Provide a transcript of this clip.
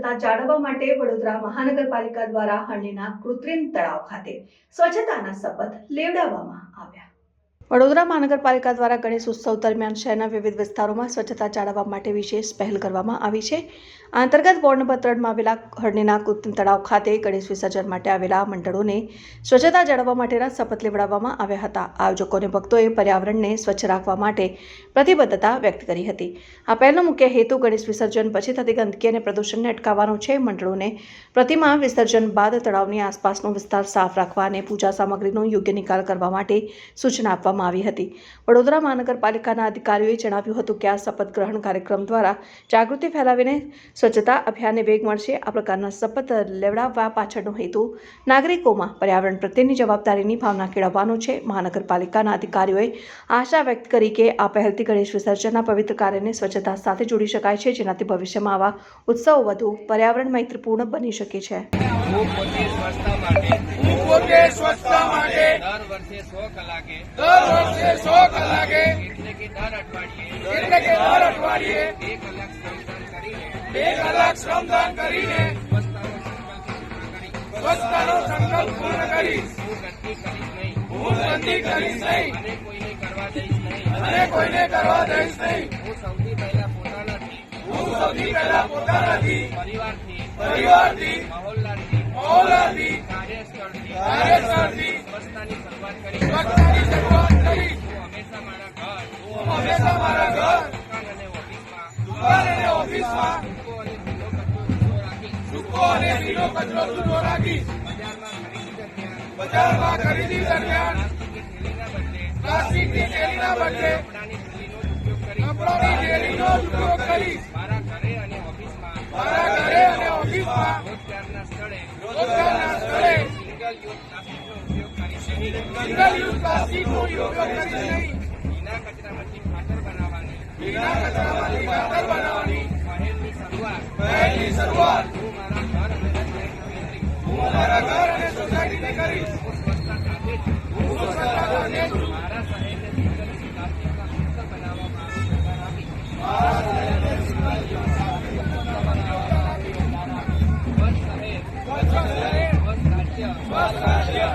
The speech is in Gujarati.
સ્વચ્છતા જાળવવા માટે વડોદરા મહાનગરપાલિકા દ્વારા હરણીના કૃત્રિમ તળાવ ખાતે સ્વચ્છતાના શપથ લેવડાવવામાં આવ્યા। વડોદરા મહાનગરપાલિકા દ્વારા ગણેશ ઉત્સવ દરમિયાન શહેરના વિવિધ વિસ્તારોમાં સ્વચ્છતા જાળવવા માટે વિશેષ પહેલ કરવામાં આવી છે। આ અંતર્ગત વોર્ડ નંબર 3માં આવેલા હરણીના કૃત્રિમ તળાવ ખાતે ગણેશ વિસર્જન માટે આવેલા મંડળોને સ્વચ્છતા જાળવવા માટેના શપથ લેવડાવવામાં આવ્યા હતા। આયોજકો અને ભક્તોએ પર્યાવરણને સ્વચ્છ રાખવા માટે પ્રતિબદ્ધતા વ્યક્ત કરી હતી। આ પહેલનો મુખ્ય હેતુ ગણેશ વિસર્જન પછી થતી ગંદકી અને પ્રદૂષણને અટકાવવાનો છે। મંડળોને પ્રતિમા વિસર્જન બાદ તળાવની આસપાસનો વિસ્તાર સાફ રાખવા અને પૂજા સામગ્રીનો યોગ્ય નિકાલ કરવા માટે સૂચના આપવામાં આવી હતી। વડોદરા મહાનગરપાલિકાના અધિકારીઓએ જણાવ્યું હતું કે આ શપથ ગ્રહણ કાર્યક્રમ દ્વારા જાગૃતિ ફેલાવીને સ્વચ્છતા અભિયાનને વેગ મળશે। આ પ્રકારના શપથ લેવડાવવા પાછળનો હેતુ નાગરિકોમાં પર્યાવરણ પ્રત્યેની જવાબદારીની ભાવના કેળવવાનો છે। મહાનગરપાલિકાના અધિકારીઓએ આશા વ્યક્ત કરી કે આ પહેલથી ગણેશ વિસર્જનના પવિત્ર કાર્યને સ્વચ્છતા સાથે જોડી શકાય છે, જેનાથી ભવિષ્યમાં આવા ઉત્સવો વધુ પર્યાવરણ મૈત્રીપૂર્ણ બની શકે છે। દર વર્ષે 100 કલાકે એટલે કે દર અઠવાડિયે 2 કલાક શ્રમદાન કરીને સ્વચ્છતાનો સંકલ્પ પૂર્ણ કરીશ। હું ગંદકી કરીશ નહીં અને કોઈને કરવા દઈશ નહીં। હું સૌથી પહેલા પોતાનાથી પરિવારથી મહોલ્લાથી કાર્યસ્થળથી સ્વચ્છતાની શરૂઆત કરીશ। હું હંમેશા મારા ઘર, દુકાન અને ઓફિસમાં સૂકો અને ભીનો કચરો જુદો રાખીશ। બજારમાં ખરીદી દરમિયાન પ્લાસ્ટિકની થેલીના બદલે કપડાની થેલીનો ઉપયોગ કરીશ। મારા ઘરે અને ઓફિસમાં રોજગારના સ્થળે સિંગલ યુઝ પ્લાસ્ટિકનો ઉપયોગ કરીશ નહીં। ભીના કચરામાંથી ખાતર બનાવવાની પહેલની શરૂઆત હું મારા ઘર અને સોસાયટીને કરીશ। હું સ્વચ્છતા સાથે મારા શહેરને સિંગલ યુઝ પ્લાસ્ટિકના મુક્ત બનાવવામાં સ્વચ્છ શહેર, સ્વચ્છ રાજ્ય,